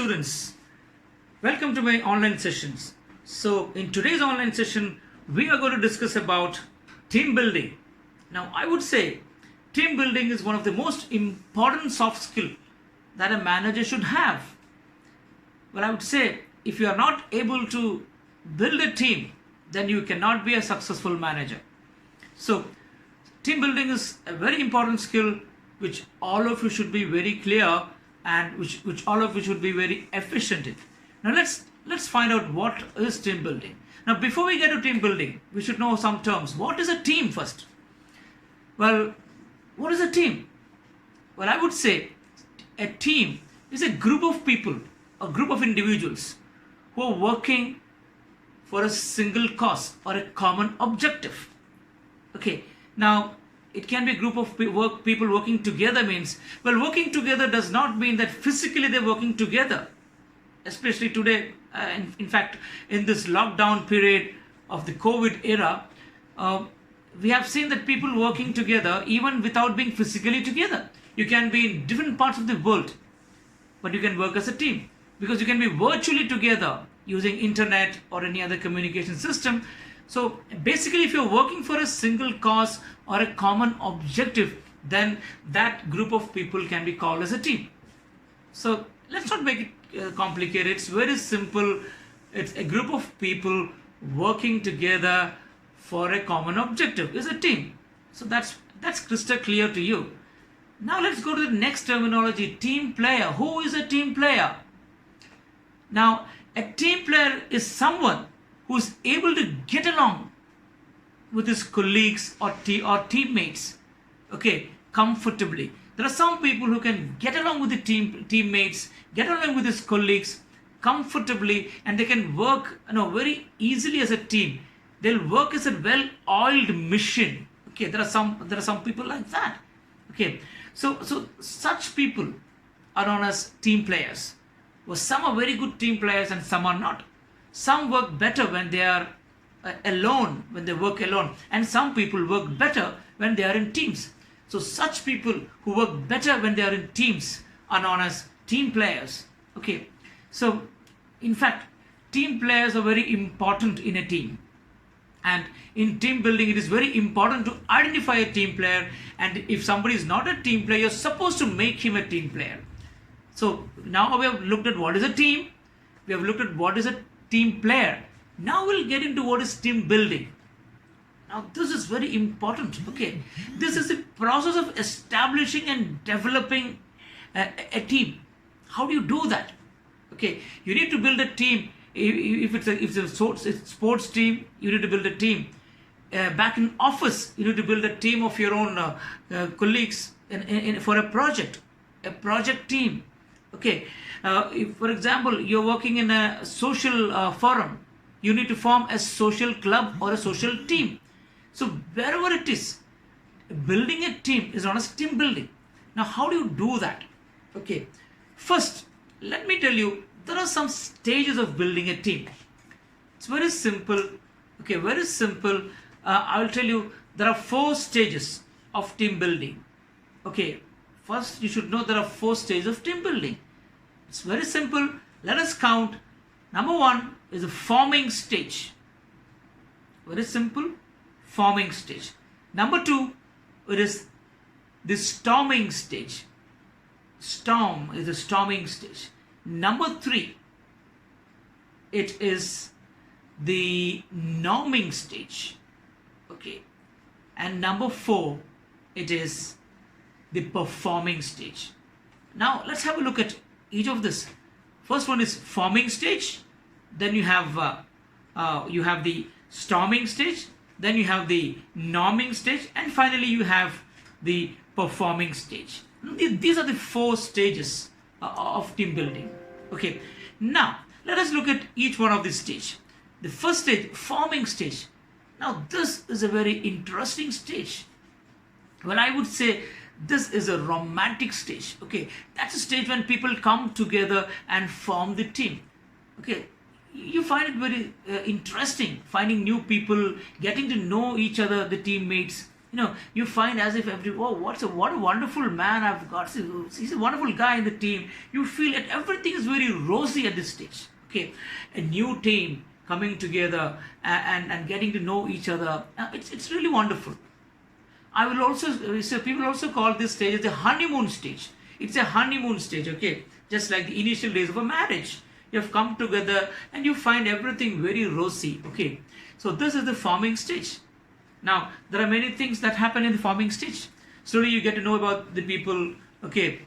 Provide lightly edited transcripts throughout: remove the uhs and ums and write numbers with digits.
students, welcome to my online sessions. So in today's online session, we are going to discuss about team building. Now I would say team building is one of the most important soft skill that a manager should have. Well, I would say if you are not able to build a team, then you cannot be a successful manager. So team building is a very important skill which all of you should be very clear and which all of you should be very efficient in. Now let's find out what is team building. Now before we get to team building, we should know some terms. What is a team first? Well, what is a team? Well, I would say a team is a group of people, a group of individuals who are working for a single cause or a common objective. Okay, now it can be a group of people working together means, well, working together does not mean that physically they're working together. Especially today, in fact, in this lockdown period of the COVID era, we have seen that people working together even without being physically together. You can be in different parts of the world, but you can work as a team because you can be virtually together using internet or any other communication system. So basically, if you're working for a single cause or a common objective, then that group of people can be called as a team. So let's not make it complicated. It's very simple. It's a group of people working together for a common objective is a team. So that's crystal clear to you. Now let's go to the next terminology, team player. Who is a team player? Now, a team player is someone who is able to get along with his colleagues or teammates, okay, comfortably. There are some people who can get along with the teammates, get along with his colleagues comfortably, and they can work, very easily as a team. They'll work as a well-oiled machine. Okay, there are some people like that. Okay, so such people are known as team players. Well, some are very good team players and some are not. Some work better when they are alone, when they work alone, and some people work better when they are in teams. So such people who work better when they are in teams are known as team players. Okay, so in fact, team players are very important in a team. And in team building, it is very important to identify a team player. And if somebody is not a team player, you're supposed to make him a team player. So now we have looked at what is a team. We have looked at what is a team player. Now we'll get into what is team building. Now this is very important. Okay, this is the process of establishing and developing a team. How do you do that? Okay, you need to build a team. If it's a sports team, you need to build a team. Back in office, you need to build a team of your own colleagues for a project team. Okay, if, for example, you're working in a social forum, you need to form a social club or a social team. So wherever it is, building a team is known as team building. Now, how do you do that? Okay, first, let me tell you, there are some stages of building a team. It's very simple. Okay, very simple. I'll tell you, there are 4 stages of team building. Okay, first you should know there are 4 stages of team building. It's very simple. Let us count. Number 1 is the forming stage. Very simple. Forming stage. Number 2, it is the storming stage. Storm is the storming stage. Number 3, it is the norming stage. Okay. And number 4, it is the performing stage. Now let's have a look at each of this. First one is forming stage. Then you have the storming stage. Then you have the norming stage, and finally you have the performing stage. These are the 4 stages of team building. Okay, now let us look at each one of these stages. The first stage, forming stage. Now this is a very interesting stage. Well, I would say this is a romantic stage. Okay, that's a stage when people come together and form the team. Okay, you find it very interesting, finding new people, getting to know each other, the teammates. You find as if what a wonderful man I've got. He's a wonderful guy in the team. You feel that everything is very rosy at this stage. Okay, a new team coming together and getting to know each other. It's really wonderful. I will also so people also call this stage the honeymoon stage. It's a honeymoon stage, okay? Just like the initial days of a marriage. You have come together and you find everything very rosy, okay? So this is the forming stage. Now, there are many things that happen in the forming stage. Slowly you get to know about the people, okay?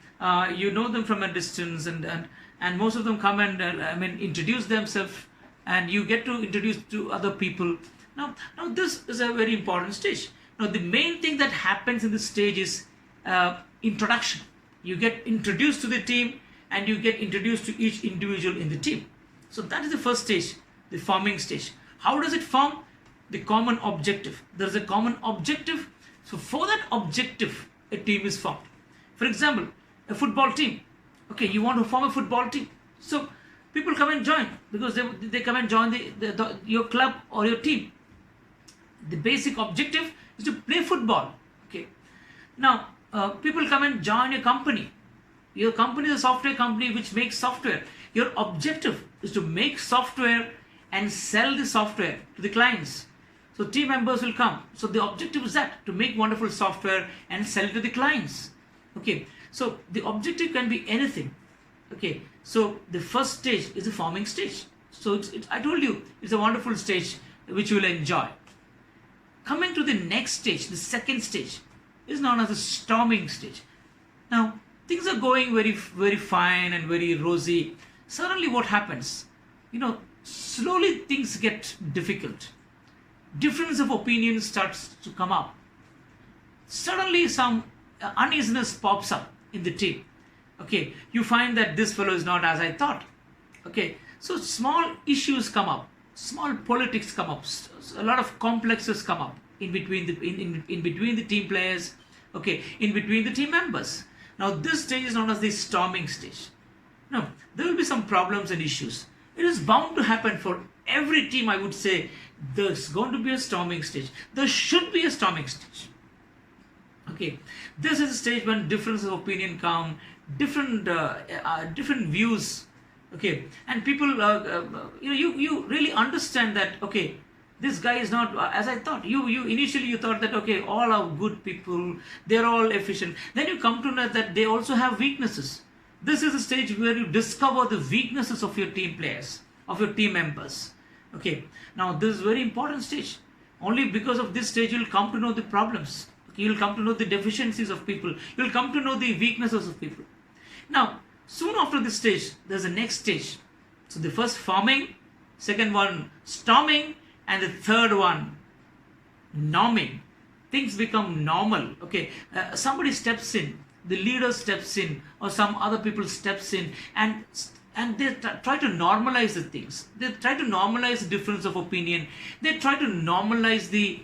You know them from a distance and most of them come and introduce themselves and you get to introduce to other people. Now this is a very important stage. Now, the main thing that happens in this stage is introduction. You get introduced to the team and you get introduced to each individual in the team. So that is the first stage, the forming stage. How does it form? The common objective. There is a common objective. So for that objective, a team is formed. For example, a football team. Okay, you want to form a football team. So people come and join because they come and join your club or your team. The basic objective is to play football. Okay. Now, people come and join a company. Your company is a software company which makes software. Your objective is to make software and sell the software to the clients. So team members will come. So the objective is that to make wonderful software and sell it to the clients. Okay. So the objective can be anything. Okay. So the first stage is the forming stage. So I told you it's a wonderful stage which you will enjoy. Coming to the next stage, the second stage, is known as the storming stage. Now, things are going very, very fine and very rosy. Suddenly what happens? Slowly things get difficult. Difference of opinion starts to come up. Suddenly some uneasiness pops up in the team. Okay, you find that this fellow is not as I thought. Okay, so small issues come up. Small politics come up, a lot of complexes come up in between the team players, okay, in between the team members. Now this stage is known as the storming stage. Now there will be some problems and issues. It is bound to happen for every team. I would say there's going to be a storming stage. There should be a storming stage. Okay, this is a stage when differences of opinion come, different views. Okay, and people, you really understand that, okay, this guy is not as I thought. You initially thought that, okay, all are good people, they're all efficient. Then you come to know that they also have weaknesses. This is a stage where you discover the weaknesses of your team players, of your team members. Okay, now this is a very important stage. Only because of this stage you'll come to know the problems. Okay, you'll come to know the deficiencies of people. You'll come to know the weaknesses of people. Now, soon after this stage, there's a next stage. So the first forming, second one storming, and the third one norming. Things become normal. Okay, somebody steps in, the leader steps in, or some other people steps in, and they try to normalize the things. They try to normalize the difference of opinion. They try to normalize the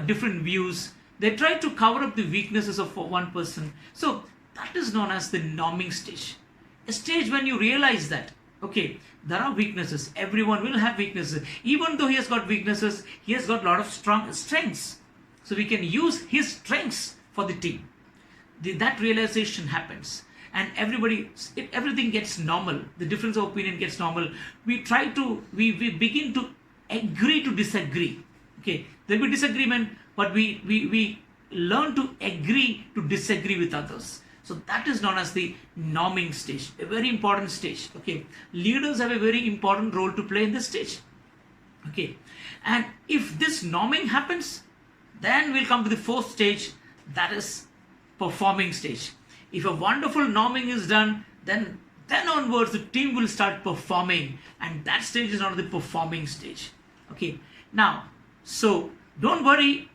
different views. They try to cover up the weaknesses of one person. So that is known as the norming stage. A stage when you realize that, okay, there are weaknesses. Everyone will have weaknesses. Even though he has got weaknesses, he has got a lot of strong strengths. So we can use his strengths for the team. That realization happens. And everything gets normal. The difference of opinion gets normal. We begin to agree to disagree. Okay, there will be disagreement, but we learn to agree to disagree with others. So that is known as the norming stage, a very important stage. Okay, leaders have a very important role to play in this stage. Okay, and if this norming happens, then we'll come to the fourth stage, that is performing stage. If a wonderful norming is done, then onwards the team will start performing, and that stage is not the performing stage. Okay, now, so don't worry.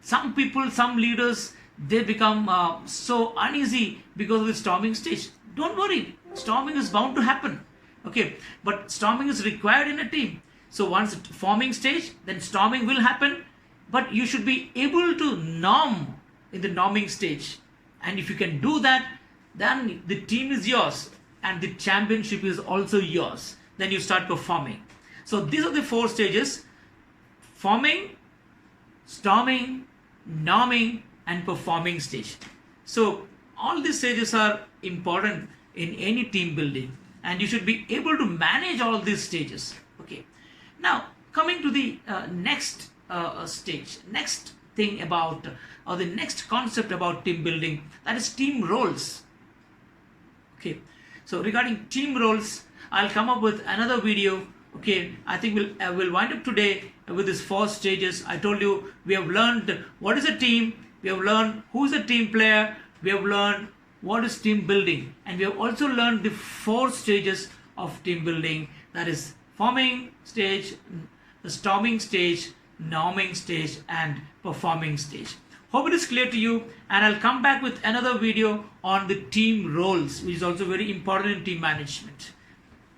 Some people, some leaders, they become so uneasy because of the storming stage. Don't worry, storming is bound to happen. Okay, but storming is required in a team. So once forming stage, then storming will happen, but you should be able to norm in the norming stage. And if you can do that, then the team is yours and the championship is also yours. Then you start performing. So these are the four stages: forming, storming, norming, and performing stage. So all these stages are important in any team building, and you should be able to manage all these stages. Okay. Now coming to the next stage, next thing about or the next concept about team building, that is team roles. Okay, so regarding team roles, I'll come up with another video. Okay, I think we'll wind up today with these 4 stages. I told you we have learned what is a team, we have learned who is a team player, we have learned what is team building, and we have also learned the 4 stages of team building, that is forming stage, the storming stage, norming stage, and performing stage. Hope it is clear to you, and I'll come back with another video on the team roles, which is also very important in team management.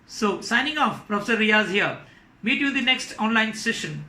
So signing off, Professor Riaz here. Meet you in the next online session.